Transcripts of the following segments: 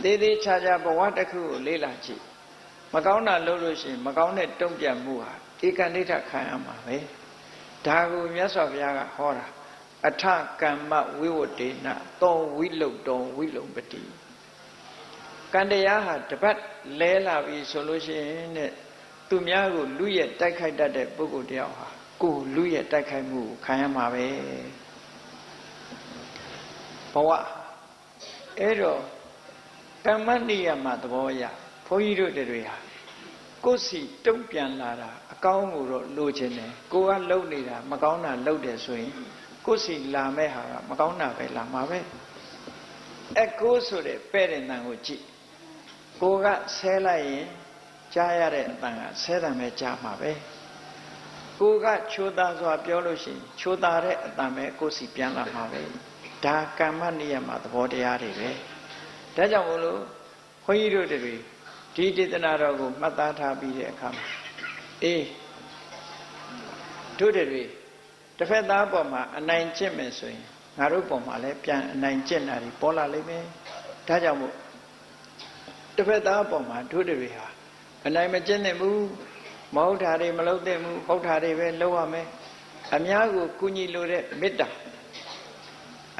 သေးသေးချာချာဘဝတစ်ခုကိုလေ့လာကြည့်မကောင်းတာလုပ်လို့ရှိရင်မကောင်းတဲ့တုံ့ပြန်မှုဟာဧကန္တိထခံရမှာပဲဒါကိုမြတ်စွာဘုရားကဟောတာအထကမ္မဝိဝတ္တေနသောဝိလုတ်တောဝိလုံပတိကံတရားဟာတပတ်လဲလာပြီဆိုလို့ရှိရင်တဲ့သူများကိုလူရဲ့တိုက်ခိုက်တတ်တဲ့ပုဂ္ဂိုလ်တယောက်ဟာကိုယ်လူရဲ့တိုက်ခိုက်မှုကိုခံရမှာပဲဘဝအဲ့တော့ကမ္မနိယမသဘောအရဘုန်းကြီးတို့တွေဟာကိုယ်စီတုံ့ပြန်လာတာအကောင်းကိုတော့လိုချင်တယ်ကိုကလှုပ်နေတာမကောင်းတာလှုပ်တယ်ဆိုရင်ကိုယ်စီလာမဲ့ဟာကမကောင်းတာပဲလာမှာပဲအကိုးဆိုတဲ့ပဲ့တဲ့တန်ကိုကြည့်ကိုကဆဲလိုက်ရင်ကြားရတဲ့အတန်ကဆဲတယ်ပဲကြားမှာပဲကိုကချိုးသားစွာပြောလို့ရှိရင်ချိုးသားတဲ့အတန်ပဲကိုယ်စီပြန်လာမှာပဲဒါကမ္မနိယမသဘောတရားတွေပဲဒါကြောင့်မို့လို့ခွန်ကြီးတို့တွေဒီဒေသနာတော်ကိုမှတ်သားထားပြီးတဲ့အခါမှာတို့တွေတစ်ဖက်သားပေါ်မှာအနိုင်ကျင့်မယ်ဆိုရင်ငါတို့ပေါ်မှာလည်းပြန်အနိုင်ကျင့်တာတွေပေါ်လာလိမ့်မယ်ဒါကြောင့်မို့တစ်ဖက်သားပေါ်မှာတို့တွေဟာအနိုင်မကျင့်နိုင်ဘူးမဟုတ်တာတွေမလုပ်သင့်ဘူးဟုတ်တာတွေပဲလုပ်ရမယ်အများကိုကူညီလိုတဲ့မေတ္တာ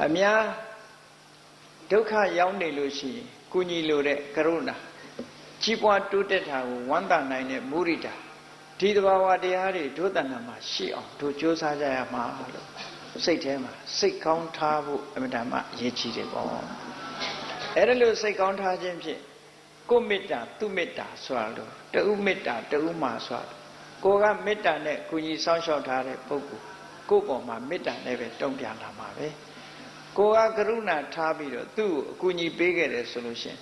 အများဒုက္ခရောက်နေလို့ရှိရင်ကူညီလိုတဲ့ကရုဏာကြီးပွားတိုးတက်တာကိုဝမ်းသာနိုင်တဲ့မုရိဒာဒီသဘာဝတရားတွေဒုသဏ္ဍာန်မှာရှိအောင်တို့ကြိုးစားကြရမှာလို့စိတ်ထဲမှာစိတ်ကောင်းထားဖို့အမြဲတမ်းအရေးကြီးတယ်ပေါ့အဲ့ဒါလို့စိတ်ကောင်းထားခြင်းဖြင့်ကိုမေတ္တာသူမေတ္တာဆိုတာလို့တူမေတ္တာတူမှာဆိုတာကိုကမေတ္တာနဲ့ကူညီစောင့်ရှောက်ထားတဲ့ပုဂ္ဂိုလ်ကိုယ့်ပေါ်မှာမေတ္တာနဲ့ပဲတုံ့ပြန်လာမှာပဲကိုကကရုဏာထားပြီးတော့သူ့ကိုအကူအညီပေးခဲ့တယ်ဆိုလို့ရှိရင်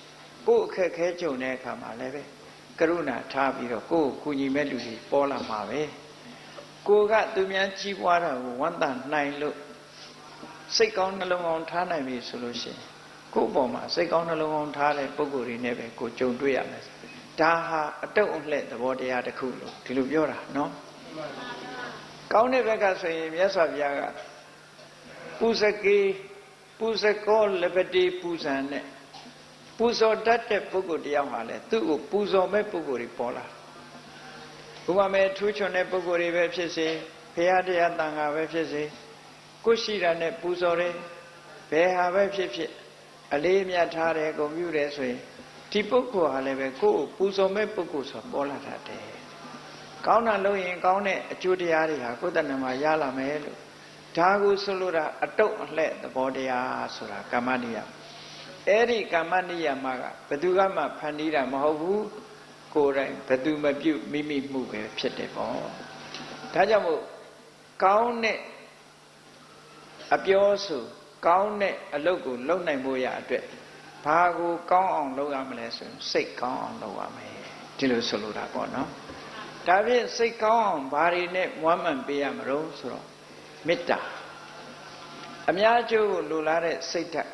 ကိုယ်အခက်ခဲကြုံတဲ့အခါမှာလည်းပဲကရုဏာထားပြီးတော့ကိုယ်ကိုကူညီမဲ့လူတွေပေါ်လာမှာပဲကိုကသူများကြီးပွားတာကိုဝမ်းသာနိုင်လို့စိတ်ကောင်းနှလုံးကောင်းထားနိုင်ပြီဆိုလို့ရှိရင်ကိုယ့်ပေါ်မှာစိတ်ကောင်းနှလုံးကောင်းထားတဲ့ပုဂ္ဂိုလ်တွေနဲ့ပဲကိုကြုံတွေ့ရမယ်ဒါဟာအတုံးအလှဲ့သဘောတရားတစ်ခုလို့ဒီလိုပြောတာနော်ကောင်းတဲ့ဘက်ကဆိုရင်မြတ်စွာဘုရားကပူဇကေပူဇကောလပတိပူဇံနဲ့ပူဇော်တတ်တဲ့ပုဂ္ဂိုလ်တယောက်ဟာလေသူ့ကိုပူဇော်မဲ့ပုဂ္ဂိုလ်တွေပေါ်လာဥပမာထူးချွန်တဲ့ပုဂ္ဂိုလ်တွေပဲဖြစ်စေဘုရားတရားတန်ခါပဲဖြစ်စေကိုရှိတာနဲ့ပူဇော်တယ်ဘယ်ဟာပဲဖြစ်ဖြစ်အလေးအမြတ်ထားတယ်ဂုဏ်ပြုတယ်ဆိုရင်ဒီပုဂ္ဂိုလ်ဟာလည်းပဲကိုယ့်ကိုပူဇော်မဲ့ပုဂ္ဂိုလ်ဆိုပေါ်လာတတ်တယ်ကောင်းတာလုပ်ရင်ကောင်းတဲ့အကျိုးတရားတွေဟာကိုယ်တဏ္ဍာမှာရလာမယ်လို့ဒါကိုဆိုလိုတာအတုံးအလှဲ့သဘောတရားဆိုတာကမ္မနိယအဲ့ဒီကမ္မနိယမှာကဘယ်သူကမှဖန်တီးတာမဟုတ်ဘူးကိုယ်တိုင်ဘယ်သူမပြုတ်မိမိမှုပဲဖြစ်တယ်ပေါ့ဒါကြောင့်မို့ကောင်းတဲ့အပြောဆိုကောင်းတဲ့အလုပ်ကိုလုပ်နိုင်ဖို့ရအတွက်ဘာကိုကောင်းအောင်လုပ်ရမလဲဆိုရင်စိတ်ကောင်းအောင်လုပ်ရမယ်ဒီလိုဆိုလိုတာပေါ့နော်ဒါဖြင့်စိတ်ကောင်းအောင်ဘာတွေနဲ့ဝမ်းမှန်ပေးရမလို့ဆိုတော့မေတ္တာအများကျိုးကိုလိုလားတဲ့စိတ်ဓာတ်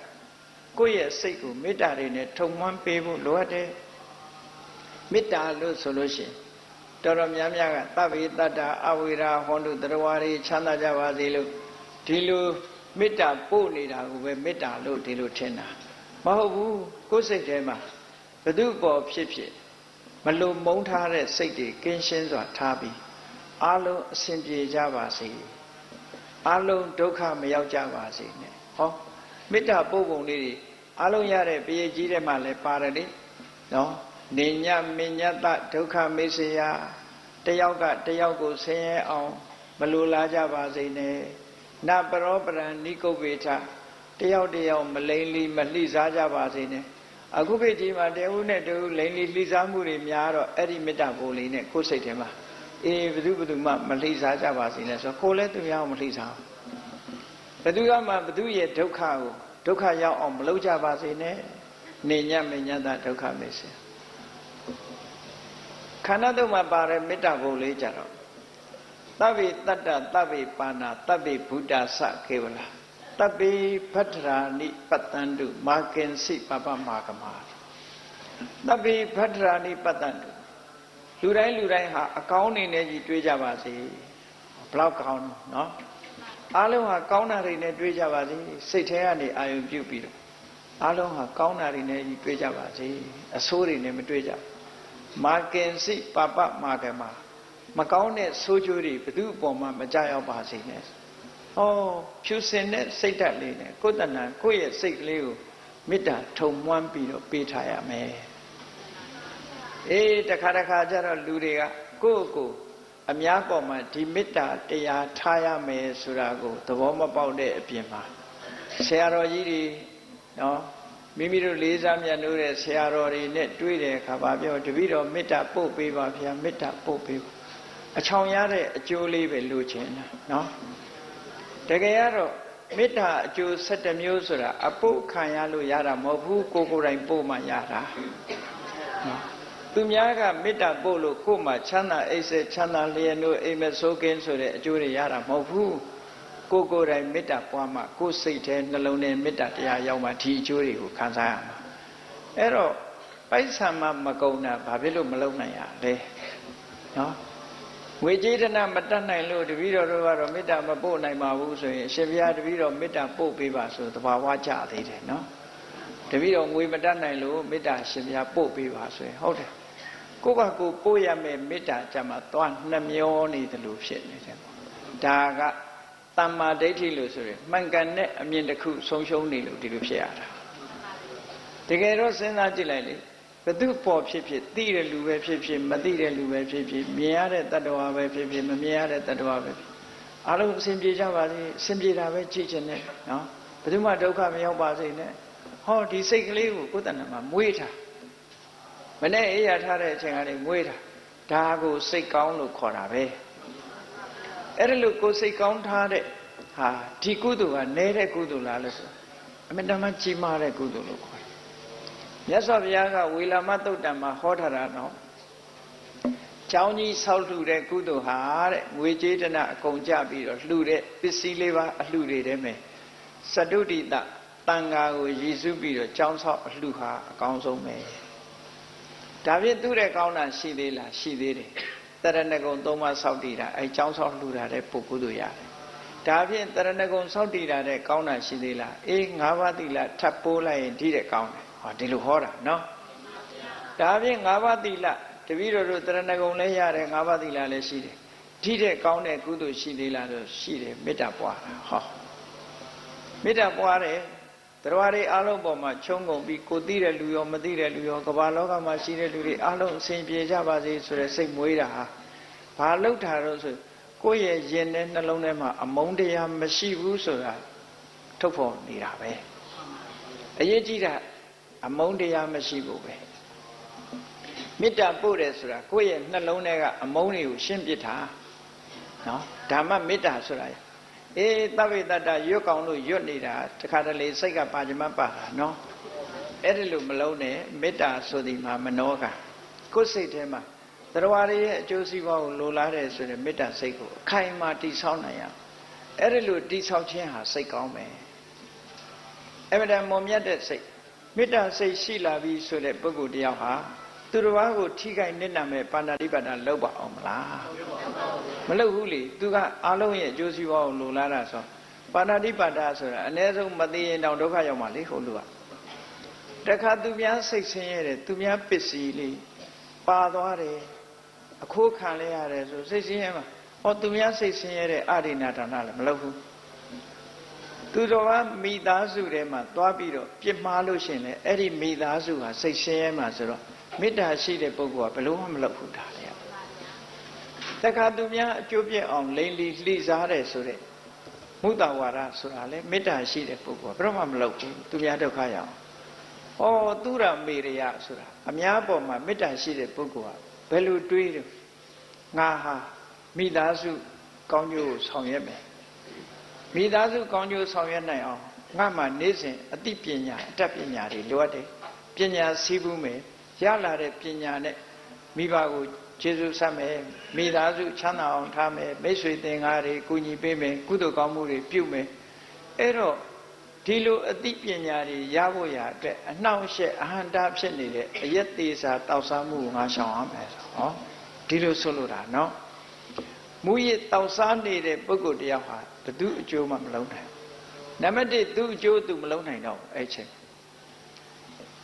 ကိုယ့်ရဲ့စိတ်ကိုမေတ္တာတွေနဲ့ထုံမှန်းပေးဖို့လိုအပ်တယ်မေတ္တာလို့ဆိုလို့ရှိရင်တော်တော်များများကသဗ္ဗေတ္တာအဝိရာဟောတုတရားဝါတွေချမ်းသာကြပါစေလို့ဒီလိုမေတ္တာပို့နေတာကိုပဲမေတ္တာလို့ဒီလိုထင်တာမဟုတ်ဘူးကိုယ်စိတ်ထဲမှာဘသူပေါ်ဖြစ်ဖြစ်မလုံမုန်းထားတဲ့စိတ်တွေကင်းရှင်းစွာထားပြီးအလုံးအစဉ်ပြေကြပါစေအလုံးဒုက္ခမရောက်ကြပါစေနဲ့ဟောမေတ္တာပို့ပုံလေးတွေအလုံးရတဲ့ပရိကြီးထဲမှာလည်းပါတယ်လေနော်နေညမညတဒုက္ခမေစယတယောက်ကတယောက်ကိုဆင်းရဲအောင်မလိုလားကြပါစေနဲ့နပရောပရံနိကုပ္ပေထတယောက်တယောက်မလိမ်လီမလှိစားကြပါစေနဲ့အခုခေတ်ကြီးမှာတဦးနဲ့တဦးလိမ်လီလှိစားမှုတွေများတော့အဲ့ဒီမေတ္တာပို့လေးနဲ့ကိုယ်စိတ်ထဲမှာဘယ်သူမှမလှိစားကြပါစေနဲ့ဆိုကိုယ်လည်းသူများကိုမလှိစားဘယ်သူကမှဘယ်သူရဲ့ဒုက္ခကိုဒုက္ခရောက်အောင်မလုပ်ကြပါစေနဲ့နေညမညတဒုက္ခမေစေခန္ဓာသုံးမှာပါတဲ့မေတ္တာဘုံလေးကြတော့သဗ္ဗေတတ္တသဗ္ဗေပါဏသဗ္ဗေဘုဒ္ဓသကေဝလာသဗ္ဗေဖတ္ထရာနိပတ္တန္တုမာကင်စိပပမာကမာသဗ္ဗေဖတ္ထရာနိပတ္တန္တုလူတိုင်းဟာအကောင်းနေနဲ့ကြီးတွေးကြပါစေဘလောက်ကောင်းနော်အားလုံးဟာကောင်းတာတွေနဲ့တွေးကြပါစေစိတ်ထဲကနေအာယုံပြုပြီးတော့ အားလုံးဟာကောင်းတာတွေနဲ့ကြီးတွေ့ကြပါစေအဆိုးတွေနဲ့မတွေ့ကြမာကင်စိပပမာကမမကောင်းတဲ့ဆိုးကျိုးတွေဘယ်သူ့အပေါ်မှာမကြောက်ရောက်ပါစေနဲ့ဟောဖြူစင်တဲ့စိတ်ဓာတ်လေးနဲ့ကိုယ်တဏ္ဍကိုယ့်ရဲ့စိတ်ကလေးကိုမေတ္တာထုံမွမ်းပြီးတော့ပေးထားရမယ်တခါကျတော့လူတွေကကိုယ့်အများပေါ်မှာဒီမေတ္တာတရားထားရမယ်ဆိုတာကိုသဘောမပေါက်တဲ့အပြင်မှာဆရာတော်ကြီးတွေနော်မိမိတို့လေးစားမြတ်လို့တဲ့ဆရာတော်တွေနဲ့တွေ့တဲ့အခါပါပြောတပည့်တော်မေတ္တာပို့ပေးပါဗျာမေတ္တာပို့ပေးပါအချောင်ရတဲ့အကျိုးလေးပဲလိုချင်တာနော်တကယ်ကတော့မေတ္တာအကျိုး17မျိုးဆိုတာအပုတ်ခံရလို့ရတာမဟုတ်ဘူးကိုယ်တိုင်ပို့မှရတာနော်သူများကမေတ္တာပို့လို့ကိုယ်မှချမ်းသာအိပ်စက်ချမ်းသာလျက်တို့အိမ်မဆိုးကင်းဆိုတဲ့အကျိုးတွေရတာမဟုတ်ဘူးကိုယ်တိုင်မေတ္တာပွားမှကိုယ်စိတ်ထဲနှလုံးထဲမေတ္တာတရားရောက်မှဒီအကျိုးတွေကိုခံစားရမှာအဲ့တော့ပိုက်ဆံမှမကုန်တာဘာဖြစ်လို့မလုပ်နိုင်ရလဲနော်ငွေကြေးဒနာမတတ်နိုင်လို့တပည့်တော်တို့ကတော့မေတ္တာမပို့နိုင်ပါဘူးဆိုရင်အရှင်ဘုရားတပည့်တော်မေတ္တာပို့ပေးပါဆိုသဘာဝကျသေးတယ်နော်တပည့်တော်ငွေမတတ်နိုင်လို့မေတ္တာရှင်ဘုရားပို့ပေးပါဆိုရင်ဟုတ်တယ်ကိုယ့်ဘာကိုပို့ရမယ်မေတ္တာကြမှာသွားနှမျောနေတယ်လို့ဖြစ်နေတယ်ပေါ့ဒါကတမ္မာဒိဋ္ဌိလို့ဆိုရင်မှန်ကန်တဲ့အမြင်တစ်ခုဆုံးရှုံးနေလို့ဒီလိုဖြစ်ရတာတကယ်တော့စဉ်းစားကြည့်လိုက်လေဘသူပေါ်ဖြစ်ဖြစ်သိတဲ့လူပဲဖြစ်ဖြစ်မသိတဲ့လူပဲဖြစ်ဖြစ်မြင်ရတဲ့တ attva ပဲဖြစ်ဖြစ်မမြင်ရတဲ့တ attva ပဲဖြစ်အားလုံးအစဉ်ပြေကြပါစေအစဉ်ပြေတာပဲကြည့်ချင်တယ်နော်ဘယ်သူမှဒုက္ခမရောက်ပါစေနဲ့ဟောဒီစိတ်ကလေးကိုကိုယ်တဏ္ဍာမှာမွေးထားမနဲ့အေးရထားတဲ့အချိန်ကနေမွေးထားဒါကိုစိတ်ကောင်းလို့ခေါ်တာပဲအဲ့ဒါလို့ကိုယ်စိတ်ကောင်းထားတဲ့ဟာဒီကုသိုလ်ကနည်းတဲ့ကုသိုလ်လားလို့ဆိုအမှန်တမ်းကြီးမားတဲ့ကုသိုလ်လို့ခေါ်တယ်မြတ်စွာဘုရားကဝေလာမသုတ်တံမှာဟောထားတာတော့ကျောင်းကြီးဆောက်လှူတဲ့ကုသိုလ်ဟာတဲ့ငွေကြေးဒနာအကုန်ကြပြီးတော့လှူတဲ့ပစ္စည်းလေးပါအလှူတွေထဲမှာစတုတ္တိတတန်ဃာကိုရည်စူးပြီးတော့ကျောင်းဆောက်အလှူဟာအကောင်းဆုံးပဲဒါဖြင့်သူ့ရဲ့ကောင်းတာရှိသေးလားရှိသေးတယ်တရဏဂုံ3ပါးဆောက်တည်တာအဲကျောင်းဆောက်လှူတာတဲ့ပုဂ္ဂိုလ်တို့ရတယ်ဒါဖြင့်တရဏဂုံဆောက်တည်တာတဲ့ကောင်းတာရှိသေးလားအေး5ပါးသီလထပ်ပိုးလိုက်ရင်ဒီတဲ့ကောင်းတယ်ဟောဒီလိုဟောတာနော်ဒါဖြင့်5ပါးသီလတပည့်တော်တို့တရဏဂုံလည်းရတယ်5ပါးသီလလည်းရှိတယ်ဒီတဲ့ကောင်းတဲ့ကုသိုလ်ရှိသေးလားဆိုရှိတယ်မေတ္တာပွားတာဟောမေတ္တာပွားတယ်တရားတွေအားလုံးပေါ်မှာခြုံငုံပြီးကိုသိတဲ့လူရောမသိတဲ့လူရောကမ္ဘာလောကမှာရှိတဲ့လူတွေအားလုံးအစဉ်ပြေကြပါစေဆိုတဲ့စိတ်မွေးတာဟာဘာလို့ထားတော့ဆိုကိုယ့်ရဲ့ရင်နဲ့နှလုံးထဲမှာအမုန်းတရားမရှိဘူးဆိုတာထုတ်ဖော်နေတာပဲအရေးကြီးတာအမုန်းတရားမရှိဘူးပဲမေတ္တာပို့တယ်ဆိုတာကိုယ့်ရဲ့နှလုံးထဲကအမုန်းတွေကိုရှင်းပစ်တာနော်ဓမ္မမေတ္တာဆိုတာသဗ္ဗေတ္တရွတ်ကောင်လို့ရွတ်နေတာတခါတလေစိတ်ကပါကြမပါတာနော်အဲ့ဒီလိုမလုံးနဲ့မေတ္တာဆိုဒီမှာမနောကကိုယ်စိတ်ထဲမှာတရားတွေရဲ့အကျိုးစီးပွားကိုလိုလားတယ်ဆိုရင်မေတ္တာစိတ်ကိုအခိုင်အမာတည်ဆောက်နိုင်ရအဲ့ဒီလိုတည်ဆောက်ခြင်းဟာစိတ်ကောင်းပဲအမှန်တမ်းမွန်မြတ်တဲ့စိတ်မေတ္တာစိတ်ရှိလာပြီဆိုတဲ့ပုဂ္ဂိုလ်တယောက်ဟာသူတစ်ပါးကိုထိခိုက်နစ်နာမဲ့ပါဏာတိပါဒလောက်ပါအောင်မလားမလောက်ဘူးလေသူကအားလုံးရဲ့အကျိုးစီးပွားကိုလိုလားတာဆိုပါဏာတိပါဒဆိုတာအ ਨੇ ဆုံးမသိရင်တောင်ဒုက္ခရောက်မှာလေဟိုလူကတခါသူများစိတ်ဆင်းရဲတယ်သူများပစ္စည်းလေးပါသွားတယ်အခိုးခံလဲရတယ်ဆိုစိတ်ဆင်းရဲမှာဟောသူများစိတ်ဆင်းရဲတဲ့အာရိဏဒါနလည်းမလုပ်ဘူးသူတော်ကမိသားစုထဲမှာသွားပြီးတော့ပြစ်မှားလို့ရှင်လေအဲ့ဒီမိသားစုဟာစိတ်ဆင်းရဲမှာဆိုတော့မေတ္တာရှိတဲ့ပုဂ္ဂိုလ်ကဘယ်လို့မှမလုပ်ဘူးတာလေတခါသူများအကျိုးပြည့်အောင်လိမ့်လီလှိစားတယ်ဆိုတဲ့မုဒ္ဒဝါဒဆိုတာလေမေတ္တာရှိတဲ့ပုဂ္ဂိုလ်ကဘယ်တော့မှမလုပ်ဘူးသူများဒုက္ခရအောင်ဟောသူရမေရယဆိုတာအများပေါ်မှာမေတ္တာရှိတဲ့ပုဂ္ဂိုလ်ကဘယ်လိုတွေးတယ်ငါဟာမိသားစုကောင်းကျိုးဆောင်ရွက်မယ်မိသားစုကောင်းကျိုးဆောင်ရွက်နိုင်အောင်ငါမှနေ့စဉ်အသိပညာအတတ်ပညာတွေလိုအပ်တယ်ပညာစည်းဘူးမယ်ရလာတဲ့ပညာနဲ့မိဘကိုကျေးဇူးဆက်မယ်မိသားစုချမ်းသာအောင်ထားမယ်မိတ်ဆွေသင်္ကားတွေကူညီပေးမယ်ကုသိုလ်ကောင်းမှုတွေပြုမယ်အဲ့တော့ဒီလိုအသိပညာတွေရဖို့ရအတွက်အနှောင့်အယှက်အဟန့်တားဖြစ်နေတဲ့အယက်သေးစာတောက်စားမှုကိုငါရှောင်ရမယ်ဆိုဟောဒီလိုဆိုလိုတာနော်မူရစ်တောက်စားနေတဲ့ပုဂ္ဂိုလ်တယောက်ဟာဘယ်သူအကျိုးမှမလုံးနိုင်နံပါတ်1သူ့အကျိုးသူမလုံးနိုင်တော့အဲ့ချိန်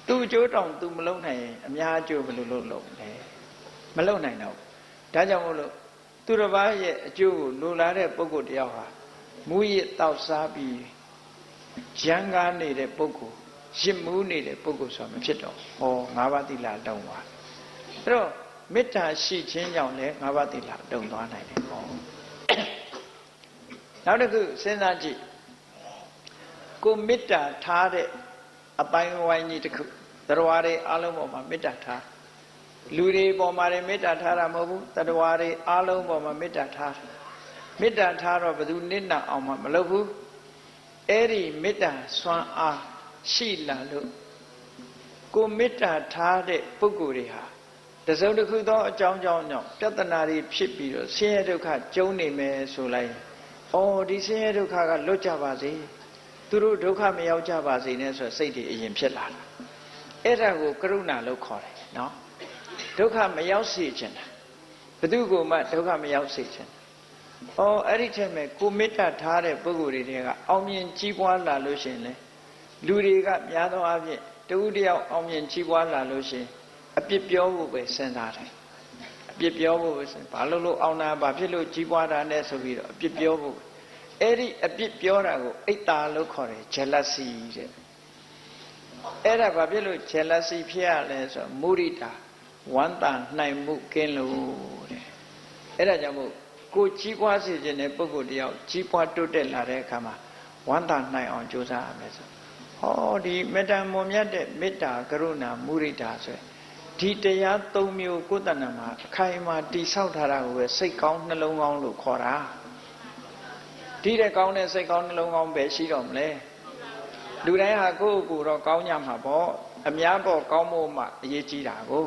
သူအကျိုးတောင်သူမလုံနိုင်ရင်အများအကျိုးဘယ်လိုလုပ်လို့လဲမလုံနိုင်တော့ဒါကြောင့်မို့လို့သူတစ်ပါးရဲ့အကျိုးကိုလိုလားတဲ့ပုဂ္ဂိုလ်တယောက်ဟာမူရစ်တောက်စားပြီးရန်ကားနေတဲ့ပုဂ္ဂိုလ်ရစ်မှုနေတဲ့ပုဂ္ဂိုလ်ဆိုတာမဖြစ်တော့ဟော၅ပါးသီလတုံးသွားအဲ့တော့မေတ္တာရှိခြင်းကြောင့်လည်း၅ပါးသီလတုံးသွားနိုင်တယ်ဟောနောက်တစ်ခုစဉ်းစားကြည့်ကိုမေတ္တာထားတဲ့အပိုင်းဝိုင်းကြီးတစ်ခုတရားတွေအလုံးပေါ်မှာမေတ္တာထားလူတွေပေါ်မှာမေတ္တာထားတာမဟုတ်ဘူးတရားတွေအလုံးပေါ်မှာမေတ္တာထားမေတ္တာထားတော့ဘယ်သူနစ်နာအောင်မှမလုပ်ဘူးအဲ့ဒီမေတ္တာစွမ်းအားရှိလာလို့ကိုမေတ္တာထားတဲ့ပုဂ္ဂိုလ်တွေဟာတစုံတစ်ခုသောအကြောင်းကြောင့်ပြဿနာတွေဖြစ်ပြီးတော့ဆင်းရဲဒုက္ခကြုံနေမယ်ဆိုလိုက်ဩဒီဆင်းရဲဒုက္ခကလွတ်ကြပါစေသူတို့ဒုက္ခမရောက်ကြပါစေနဲ့ဆိုစိတ်တွေအရင်ဖြစ်လာတာအဲ့ဒါကိုကရုဏာလို့ခေါ်တယ်နော်ဒုက္ခမရောက်စေချင်တာဘယ်သူကိုမှဒုက္ခမရောက်စေချင်အဲ့ဒီချက်မဲ့ကိုမေတ္တာထားတဲ့ပုဂ္ဂိုလ်တွေကအောင်မြင်ကြီးပွားလာလို့ရှိရင်လေလူတွေကများသောအားဖြင့်တဦးတယောက်အောင်မြင်ကြီးပွားလာလို့ရှိရင်အပြစ်ပြောဖို့ပဲစဉ်းစားတယ်အပြစ်ပြောဖို့ပဲစဉ်းဘာလို့အောင်တာဘာဖြစ်လို့ကြီးပွားတာလဲဆိုပြီးတော့အပြစ်ပြောဖို့အဲ့ဒီအပြစ်ပြောတာကိုအိတ်တာလို့ခေါ်တယ် jealousy တဲ့အဲ့ဒါဘာဖြစ်လို့ jealousy ဖြစ်ရလဲဆိုတော့မုရိတာဝမ်းသာနိုင်မှုကင်းလို့တဲ့အဲ့ဒါကြောင့်မို့ကိုကြီးပွားစေခြင်းတဲ့ပုဂ္ဂိုလ်တယောက်ကြီးပွားတိုးတက်လာတဲ့အခါမှာဝမ်းသာနိုင်အောင်ကြိုးစားရမယ်ဆိုဟောဒီမေတ္တာမွန်မြတ်တဲ့မေတ္တာကရုဏာမုရိတာဆိုဒီတရား၃မျိုးကိုယ်တဏ္ဍမှာအခိုင်အမာတိဆောက်ထားတာကိုပဲစိတ်ကောင်းနှလုံးကောင်းလို့ခေါ်တာဒီတဲ့ကောင်းတဲ့စိတ်ကောင်းနှလုံးကောင်းပဲရှိတော့မလဲလူတိုင်းဟာကိုယ့်ကိုယ်တော့ကောင်းကြမှာပေါ့အများပေါ်ကောင်းဖို့မှအရေးကြီးတာကို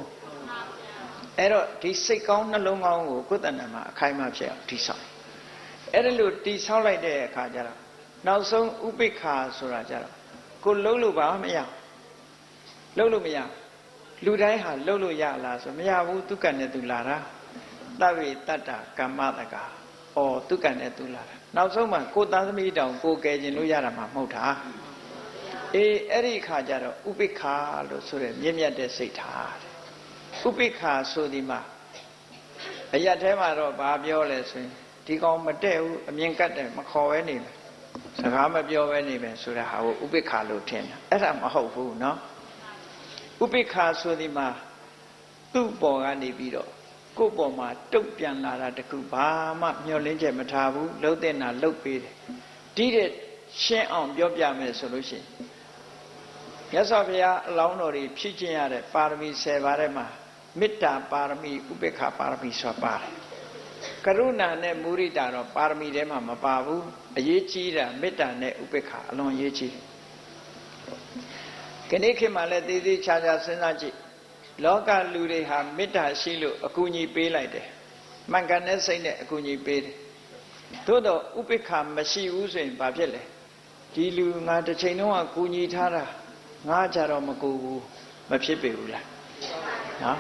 အဲ့တော့ဒီစိတ်ကောင်းနှလုံးကောင်းကိုကိုယ်တဏ္ဍမှာအခိုင်အမာဖြစ်အောင်တိဆောက်အဲ့ဒါလို့တိဆောက်လိုက်တဲ့အခါကျတော့နောက်ဆုံးဥပိ္ပခာဆိုတာကျတော့ကိုလှုပ်လို့ဘာမှမရလှုပ်လို့မရလူတိုင်းဟာလှုပ်လို့ရလားဆိုမရဘူးသူကနဲ့သူလာတာတဝိတ္တကမ္မတကာသူကနဲ့သူလာတာနောက်ဆုံးမှကိုသားသမီးတောင်ကိုကယ်ခြင်းလို့ရတာမှမဟုတ်တာအဲ့ဒီခါကျတော့ဥပိ္ပခာလို့ဆိုရမြင့်မြတ်တဲ့စိတ်ထားဥပိ္ပခာဆိုဒီမှာအရတ်ထဲမှာတော့ဘာပြောလဲဆိုရင်ဒီကောင်မတည့်ဘူးအမြင်ကတ်တယ်မခေါ်ပဲနေမယ်စကားမပြောပဲနေမယ်ဆိုတာဟာကိုဥပိ္ပခာလို့ထင်တာအဲ့ဒါမဟုတ်ဘူးနော်ဥပိ္ပခာဆိုဒီမှာသူ့ပေါ်ကနေပြီးတော့ကိုယ့်ပေါ်မှာတုတ်ပြန်လာတာတခုဘာမှမျောလင်းချက်မထားဘူးလှုပ်တဲ့နာလှုပ်ပေးတယ်ဒီတဲ့ရှင်းအောင်ပြောပြမယ်ဆိုလို့ရှိရင်မြတ်စွာဘုရားအလောင်းတော်တွေဖြည့်ကျင့်ရတဲ့ပါရမီ10ပါးထဲမှာမေတ္တာပါရမီဥပိ္ပခာပါရမီဆိုတာပါတယ်ကရုဏာနဲ့မုရိတာတော့ပါရမီထဲမှာမပါဘူးအရေးကြီးတာမေတ္တာနဲ့ဥပိ္ပခာအလွန်အရေးကြီးတယ်ခဏခေတ်မှာလည်းသေးသေးချာချာစဉ်းစားကြည့်လောကလူတွေဟာမေတ္တာရှိလို့အကူအညီပေးလိုက်တယ်မှန်ကန်တဲ့စိတ်နဲ့အကူအညီပေးတယ်သို့တော့ဥပိ္ပခာမရှိဘူးဆိုရင်ဘာဖြစ်လဲဒီလူငါတစ်ချိန်လုံးကကူညီထားတာငါကြတော့မကူဘူးမဖြစ်ပေဘူးလားနော်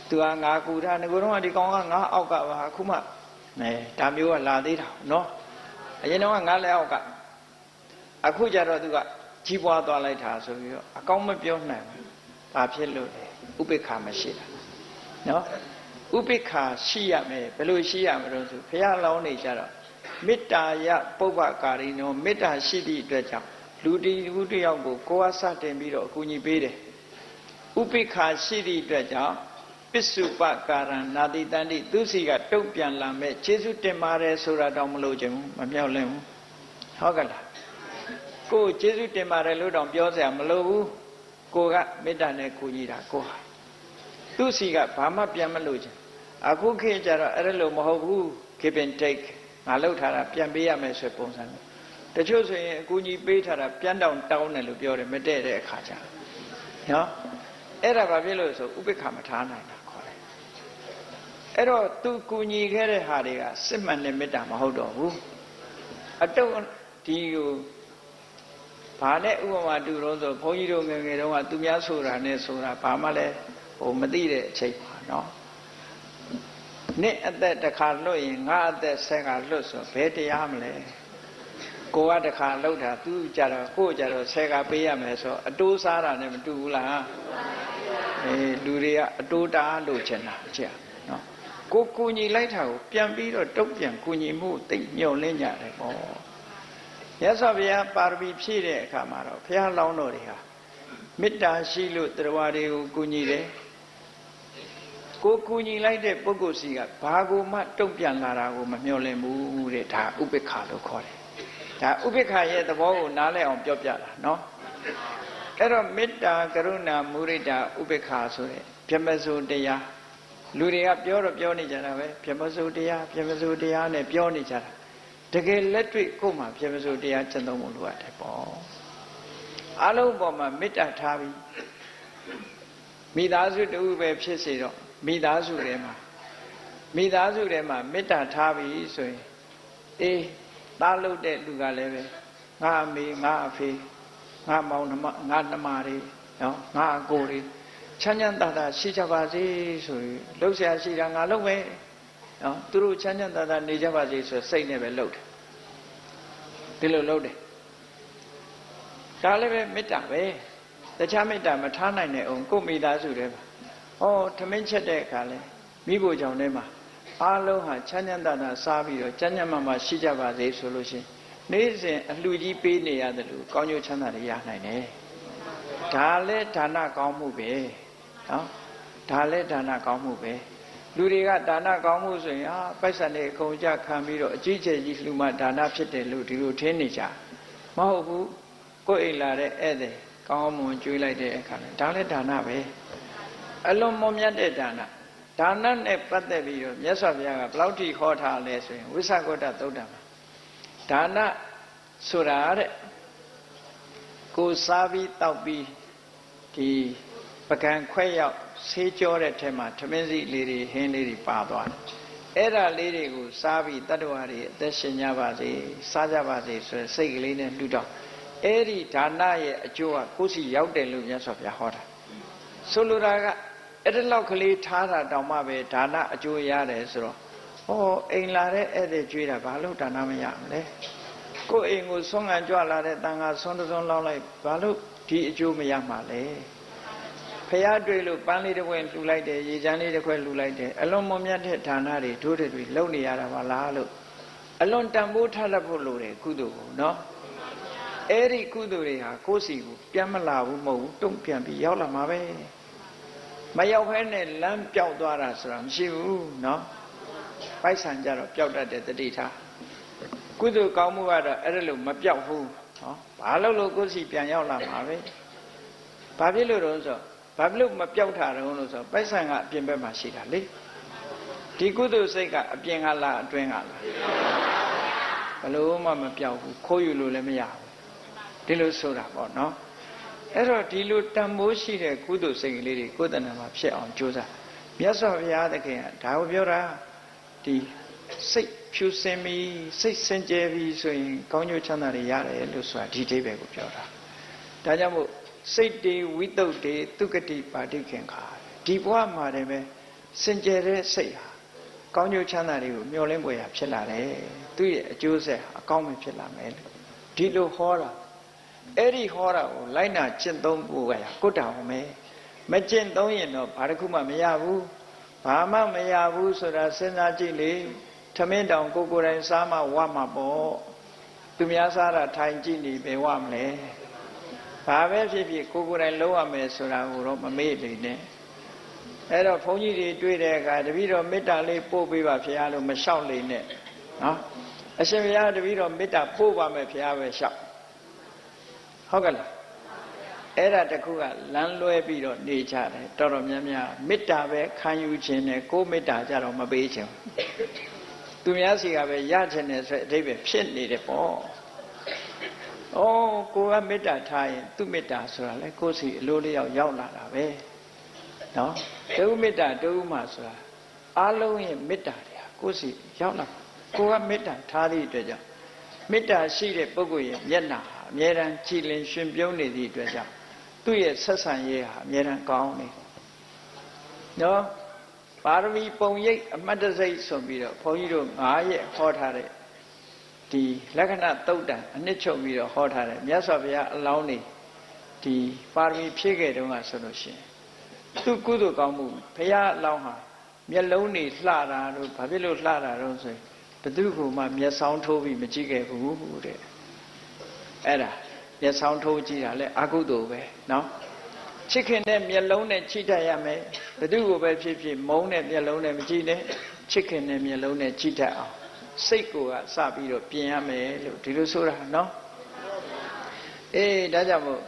သူကငါကူထားငကိုတော့ဒီကောင်ကငါအောက်ကပါအခုမှဒါမျိုးကလာသေးတာနော်အရင်တော့ငါလက်အောက်ကအခုကြတော့သူကကြီးပွားသွားလိုက်တာဆိုပြီးတော့အကောင်းမပြောနိုင်ဘူးဘာဖြစ်လို့လဲဥပိ္ပခာမရှိတာနော်ဥပိ္ပခာရှိရမယ်ဘယ်လိုရှိရမလို့ဆိုဘုရားလောင်းနေကြတော့မေတ္တာယပုပ္ပကာရိနောမေတ္တာရှိသည့်အတွက်ကြောင့်လူတယောက်ကိုကိုယ်အားစတင်ပြီးတော့အကူအညီပေးတယ်ဥပိ္ပခာရှိသည့်အတွက်ကြောင့်ပစ္စုပကာရဏနာတိတန္တိသူစီကတုတ်ပြန်လာမဲ့ကျေးဇူးတင်ပါတယ်ဆိုတာတောင်မလို့ခြင်းမမြောက်လင့်ဘူးဟုတ်ကလားကိုယ်ကျေးဇူးတင်ပါတယ်လို့တောင်ပြောစရာမလိုဘူးကိုကမေတ္တာနဲ့ကူညီတာကိုဟာသူစီကဘာမှပြန်မလို့ခြင်းအခုခေတ်ကျတော့အဲ့လိုမဟုတ်ဘူး give and take ငါလောက်ထားတာပြန်ပေးရမယ်ဆိုပုံစံမျိုးတချို့ဆိုရင်အကူအညီပေးထားတာပြန်တောင်းတယ်လို့ပြောတယ်မတည့်တဲ့အခါကျနော်အဲ့ဒါဘာဖြစ်လို့ဆိုဥပိ္ပခာမထားနိုင်တာခေါ်တယ်အဲ့တော့သူကူညီခဲ့တဲ့ဟာတွေကစစ်မှန်တဲ့မေတ္တာမဟုတ်တော့ဘူးအတုတ်ဒီကိုဘာနဲ့ဥပမာတူတော့ဆိုဘုန်းကြီးတို့ငယ်ငယ်တုန်းကသူများဆိုတာနဲ့ဆိုတာဘာမှလည်းမသိတဲ့အချိန်ပါနော်နှစ်အသက်တစ်ခါလွတ်ရင်ငါအသက်ဆက်ကလွတ်ဆိုဘယ်တရားမလဲ ကိုကတခါလောက်တာသူကြတော့ကိုကြတော့ဆယ်ကပေးရမယ်ဆိုအတိုးစားတာနဲ့မတူဘူးလားလူတွေကအတိုးတားလို့ချင်တာအချက်နော်ကိုကူညီလိုက်တာကိုပြန်ပြီးတော့တုတ်ပြန်ကူညီမှုသိမျှော်လင့်ကြတယ်ပေါ့မြတ်စွာဘုရားပါရမီဖြည့်တဲ့အခါမှာတော့ဘုရားလောင်းတော်တွေဟာမေတ္တာရှိလို့တရားတွေကိုကူညီတယ်ကိုကူညီလိုက်တဲ့ပုဂ္ဂိုလ်စီကဘာကိုမှတုံ့ပြန်လာတာကိုမမျှော်လင့်ဘူးတဲ့ဒါဥပိ္ပခာလို့ခေါ်တယ်ဒါဥပိ္ပခာရဲ့သဘောကိုနားလည်အောင်ပြောပြတာနော်အဲ့တော့မေတ္တာကရုဏာမုဒိတာဥပိ္ပခာဆိုတဲ့ဗြဟ္မစိုးတရားလူတွေကပြောတော့ပြောနေကြတာပဲဗြဟ္မစိုးတရားဗြဟ္မစိုးတရားနဲ့ပြောနေကြတာတကယ်လက်တွေ့ကိုယ်မှာဗြဟ္မစိုးတရားကျင့်သုံးဖို့လိုအပ်တယ်ပေါ့အလုံးပေါ်မှာမေတ္တာထားပြီးမိသားစုတူပဲဖြစ်စေတော့မိသားစုထဲမှာမေတ္တာထားပြီးဆိုရင်အေးသားလို့တဲ့လူကလည်းပဲငါအမေငါအဖေငါမောင်နှမငါနှမတွေနော်ငါအကိုတွေချမ်းချမ်းသာသာရှိကြပါစေဆိုရင်လှုပ်ရှားရှိတာငါလုပ်မယ်နော်သူတို့ချမ်းချမ်းသာသာနေကြပါစေဆိုစိတ်နဲ့ပဲလုပ်တယ်ဒီလိုလုပ်တယ်ဒါလည်းပဲမေတ္တာပဲတခြားမေတ္တာမထားနိုင်တဲ့အောင်ကိုယ်မိသားစုထဲမှာဟောထမင်းချက်တဲ့အခါလဲမိဖို့ကြောင့်ထဲမှာအားလုံးဟာချမ်းချမ်းသာသာစားပြီးတော့ကျမ်းကျမ်းမာရှိကြပါစေဆိုလို့ရှိရင်နေ့စဉ်အလှကြီးပေးနေရတယ်လို့ကောင်းကျိုးချမ်းသာတွေရနိုင်တယ်ဒါလည်းဒါနကောင်းမှုပဲနော်ဒါလည်းဒါနကောင်းမှုပဲလူတွေကဒါနကောင်းမှုဆိုရင်ပိုက်ဆံတွေအကုန်ကြခံပြီးတော့အကြီးကျယ်ကြီးလှူမှဒါနဖြစ်တယ်လို့ဒီလိုထင်နေကြမဟုတ်ဘူးကိုယ်အိမ်လာတဲ့ဧည့်သည်ကောင်းမွန်ကျွေးလိုက်တဲ့အခါနဲ့ဒါလည်းဒါနပဲအလွန်မွန်မြတ်တဲ့ဒါနဒါနနဲ့ပတ်သက်ပြီးတော့မြတ်စွာဘုရားကဘလောက်ထိဟောထားလဲဆိုရင်ဝိသကောတသုတ်တံမှာဒါနဆိုတာတဲ့ကိုစားပြီးတောက်ပြီးဒီပကံခွဲရောက်ဆေးကြောတဲ့ထဲမှာထမင်းစီလေးတွေဟင်းလေးတွေပါသွားတယ်အဲ့ဒါလေးတွေကိုစားပြီးတတ္တဝါတွေအသက်ရှင်ကြပါစေစားကြပါစေဆိုတဲ့စိတ်ကလေးနဲ့လှူတော့အဲ့ဒီဒါနရဲ့အကျိုးကကိုယ်စီရောက်တယ်လို့မြတ်စွာဘုရားဟောတာဆိုလိုတာကအဲ့ဒီလောက်ကလေးထားတာတောင်မှပဲဒါနအကျိုးရတယ်ဆိုတော့ဟောအိမ်လာတဲ့ဧည့်သည်ကျွေးတာဘာလို့ဒါနမရမလဲကိုယ်အိမ်ကိုဆွမ်းခံကြွလာတဲ့တန်ခါဆွမ်းသုံးလောက်လိုက်ဘာလို့ဒီအကျိုးမရမှာလဲဖះတွေ့လို့ပန်းလေးတစ်ခွက်လှူလိုက်တယ်ရေချမ်းလေးတစ်ခွက်လှူလိုက်တယ်အလွန်မွန်မြတ်တဲ့ဒါနတွေဒုတွေတွေလုပ်နေရတာပါလားလို့အလွန်တန်ဖိုးထားတတ်ဖို့လိုတယ်ကုသိုလ်ကိုနော်အဲ့ဒီကုသိုလ်တွေဟာကိုယ်စီကိုပြန်မလာဘူးမဟုတ်ဘူးတုံ့ပြန်ပြီးရောက်လာမှာပဲမရောက်ဖဲနဲ့လမ်းပြောက်သွားတာဆိုတာမရှိဘူးနော်ပိုက်ဆံကြတော့ပျောက်တတ်တဲ့တတိထားကုသိုလ်ကောင်းမှုကတော့အဲ့ဒါလို့မပျောက်ဘူးနော်ဘာလို့ကိုယ်စီပြန်ရောက်လာမှာပဲဘာဖြစ်လို့တော့ဆိုဘာဖြစ်လို့မပျောက်တာတော့လို့ဆိုပိုက်ဆံကအပြင်ဘက်မှာရှိတာလေဒီကုသိုလ်စိတ်ကအပြင်ကလားအတွင်းကလားဘလို့မှမပျောက်ဘူးခိုးယူလို့လည်းမရဘူးဒီလိုဆိုတာပေါ့နော်အဲ့တော့ဒီလိုတန်မိုးရှိတဲ့ကုသိုလ်စိတ်ကလေးတွေကိုယ်တဏ္ဍာမှာဖြစ်အောင်ကြိုးစားမြတ်စွာဘုရားသခင်ကဒါကိုပြောတာဒီစိတ်ဖြူစင်ပြီးစိတ်စင်ကြယ်ပြီးဆိုရင်ကောင်းကျိုးချမ်းသာတွေရတယ်လို့ဆိုတာဒီအိဗယ်ကိုပြောတာဒါကြောင့်မို့စိတ်တေဝိတုဒ္ဒေသူကတိပါဋိခင်ခါဒီဘဝမှာတည်းပဲစင်ကြယ်တဲ့စိတ်ဟာကောင်းကျိုးချမ်းသာတွေကိုမျှော်လင့်ပွေရဖြစ်လာတယ်သူရဲ့အကျိုးဆက်အကောင်းပဲဖြစ်လာမယ်လို့ဒီလိုဟောတာအဲ့ဒီဟောတာကိုလိုက်နာကျင့်သုံးဖို့ကကိုတာအောင်မယ်မကျင့်သုံးရင်တော့ဘာတစ်ခုမှမရဘူးဘာမှမရဘူးဆိုတာစဉ်းစားကြည့်လေထမင်းတောင်ကိုယ်တိုင်စားမှဝမှာပေါ့သူများစားတာထိုင်ကြည့်နေပဲဝမလဲဘာပဲဖြစ်ဖြစ်ကိုယ်တိုင်လုံးရမယ်ဆိုတာကိုတော့မမေ့လေနဲ့အဲ့တော့ဘုန်းကြီးတွေတွေ့တဲ့အခါတပည့်တော်မေတ္တာလေးပို့ပေးပါဖေလို့မလျှောက်လေနဲ့နော်အရှင်ဘုရားတပည့်တော်မေတ္တာပို့ပါမယ်ဖေပဲလျှောက်ဟုတ်ကဲ့လားအဲ့ဒါတခုကလမ်းလွဲပြီးတော့နေကြတယ်တော်တော်များများမေတ္တာပဲခံယူခြင်းနဲ့ကိုယ်မေတ္တာကြတော့မပေးခြင်းသူများစီကပဲရခြင်းနဲ့ဆိုအဓိပ္ပာယ်ဖြစ်နေတယ်ပေါ့ဩကိုကမေတ္တာထားရင်သူမေတ္တာဆိုတာလေကိုယ်စီအလိုလျောက်ရောက်လာတာပဲနော်ဒုမေတ္တာဒုမှဆိုတာအလုံးရဲ့မေတ္တာတွေဟာကိုယ်စီရောက်လာကိုကမေတ္တာထားသည့်အတွက်ကြောင့်မေတ္တာရှိတဲ့ပုဂ္ဂိုလ်ရဲ့မျက်နှာဟာအမြဲတမ်းကြည်လင်ရှင်ပြုံးနေသည့်အတွက်ကြောင့်သူ့ရဲ့ဆက်ဆံရေးဟာအမြဲတမ်းကောင်းနေနော်ပါရမီပုံရိပ်အမှတ်တစိတ်ဆိုပြီးတော့ဘုန်းကြီးတို့9ရက်ဟောထားတဲ့ ဒီလက္ခဏာတုတ်တံအနှစ်ချုပ်ပြီးတော့ဟောထားတယ်မြတ်စွာဘုရားအလောင်းနေဒီပါရမီဖြည့်ခဲ့တုန်းကဆိုလို့ရှိရင်သူကုသိုလ်ကောင်းမှုဘုရားအလောင်းဟာမျက်လုံးတွေလှတာတို့ဘာဖြစ်လို့လှတာတော့ဆိုရင်ဘသူကမှမျက်စောင်းထိုးပြီးမကြည့်ခဲ့ဘူးတဲ့အဲ့ဒါမျက်စောင်းထိုးကြည့်တာလဲအကုသိုလ်ပဲနော်ချစ်ခင်တဲ့မျက်လုံးနဲ့ချိတတ်ရမယ်ဘသူကိုပဲဖြစ်ဖြစ်မုန်းတဲ့မျက်လုံးနဲ့မကြည့်နဲ့ချစ်ခင်တဲ့မျက်လုံးနဲ့ချိတတ်အောင်စိတ်ကိုစပြီးတော့ပြင်ရမယ်လို့ဒီလိုဆိုတာနော်အေးဒါကြောင့်မို့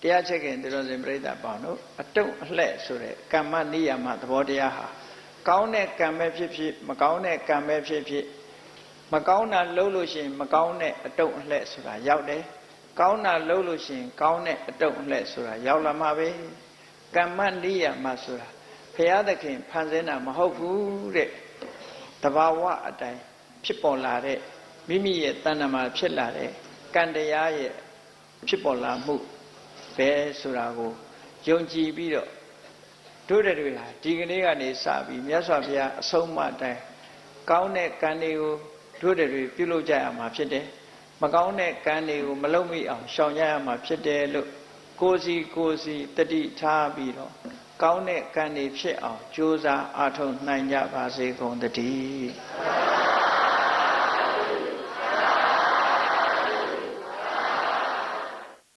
တရားချစ်ခင်သူတော်စင်ပြိဿပေါင်းတို့အတုံအလှဲ့ဆိုတဲ့ကမ္မနိယမသဘောတရားဟာကောင်းတဲ့ကံပဲဖြစ်ဖြစ်မကောင်းတဲ့ကံပဲဖြစ်ဖြစ်မကောင်းတာလုပ်လို့ရှိရင်မကောင်းတဲ့အတုံအလှဲ့ဆိုတာရောက်တယ်ကောင်းတာလုပ်လို့ရှိရင်ကောင်းတဲ့အတုံအလှဲ့ဆိုတာရောက်လာမှာပဲကမ္မနိယမဆိုတာဘုရားသခင်ဖန်ဆင်းတာမဟုတ်ဘူးတဲ့တဘာဝအတိုင်းဖြစ်ပေါ်လာတဲ့မိမိရဲ့တဏ္ဍာမှာဖြစ်လာတဲ့ကံတရားရဲ့ဖြစ်ပေါ်လာမှုပဲဆိုတာကိုယုံကြည်ပြီးတော့တို့တွေဟာဒီကနေ့ကနေစပြီးမြတ်စွာဘုရားအဆုံးအမတိုင်းကောင်းတဲ့ကံတွေကိုတို့တွေပြုလုပ်ကြရမှာဖြစ်တယ်မကောင်းတဲ့ကံတွေကိုမလုပ်မိအောင်ရှောင်ကြရမှာဖြစ်တယ်လို့ကိုယ်စီတတိထားပြီးတော့ကောင်းတဲ့ကံတွေဖြစ်အောင်ကြိုးစားအားထုတ်နိုင်ကြပါစေကုန်သတည်း